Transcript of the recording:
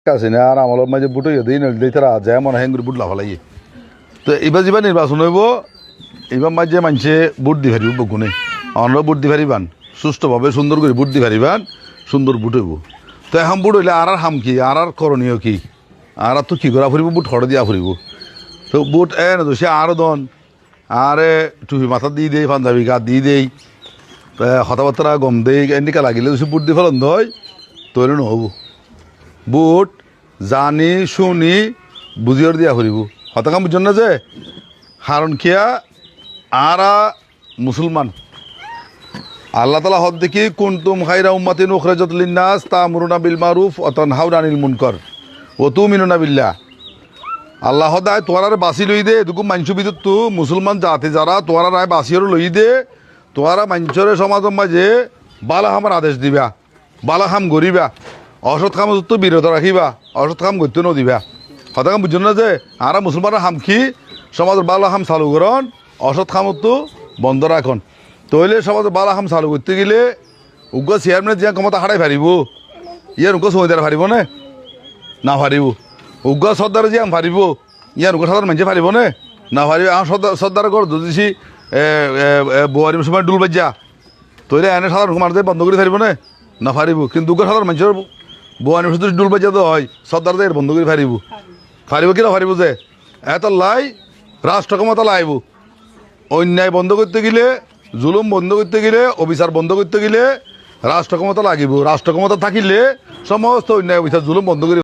আছে না আর আমার মাঝে বুট দিই নইলে তারা যায় মনে হয় বুট লাফা লাগে। তো এবার যেবার নির্বাচন হইব এবার মাঝে মানুষে বুট দি পারিব বগুনে আমরা বুট দি পারিবান সুস্থভাবে সুন্দর করে বুট দি পারিবান সুন্দর বুট হইব। তো এখন বুট হইলে আর হাম কি আর করণীয় কি আর তো কী করা ফুরিব বুট হড়ে দিয়া ফুরিব। তো বুট না তো সে আরও দন আরে টুপি মাথা দিয়ে দেই পাঞ্জাবি গা দিয়ে দেই কথাবার্তা গম দেই এনেকা লাগিলে সে বুট দিয়ে ফেলন হয় তৈরি নহব। বুট জানি শুনি বুঝিয়ে দিয়া ফুরিব হতাকাম বুঝছেন না যে কারণ কিয়া আরা মুসলমান আল্লাহ তালা হদ দেখি কুনতুম খাইরা উম্মাতিন উখরাজাত লিন্নাস তা'মুরুনা বিল মারুফ ওয়া তানহাউনা আনিল মুনকার ওয়া তু'মিনুনা বিল্লাহ। আল্লাহ হদায় তোয়ারারে বাসি লই দে এটুকু মাঞ্চু বিদ্যুৎ তু মুসলমান জাতি যারা তোয়ারা রায় বাসিও লই দে তোয়ারা মাঞ্চরে সমাজম মাঝে বালা হামার আদেশ দিবা বালা হাম গরিবা অসৎ কাম তো বিরত রাখিবা অসৎ কাম করতে নদিবা হতাকাম বুঝছেন না যে আরা মুসলমানরা হামখি সমাজের বালা হাম চালু করন অসৎ কাম তো বন্ধ রাখন। তইলে সমাজের বালা হাম চালু করতে গেলে উগ্র চেয়ারম্যানের যে ক্ষমতা হারাই পারিব ইয়ার উগ্র সমিদার পারিব না পারিব। উগ্র সর্দার যে আম পারিব ইয়ার উগ্র সর্দার মানুষে পারিব না পারিব। আমার সর্দার ঘর যদি বোয়ারি সময় ডুল বাজ্যা তৈলে এনে সাধারণ মানুষ বন্ধ করে পারিব না পারিব। কিন্তু উগ্র সাধারণ মানুষের বোয়ারি যদি ডুল বাজ্যা তো হয় সর্দারদের বন্ধ করে পারিব কি না পারিব যে এত লাই রাষ্ট্র ক্ষমতা লাইব। অন্যায় বন্ধ করতে গেলে জুলুম বন্ধ করতে গেলে অবিচার বন্ধ করতে গেলে রাষ্ট্র ক্ষমতা লাগিব। রাষ্ট্র ক্ষমতা থাকিলে সমস্ত অন্যায় অবিচার জুলুম বন্ধ করে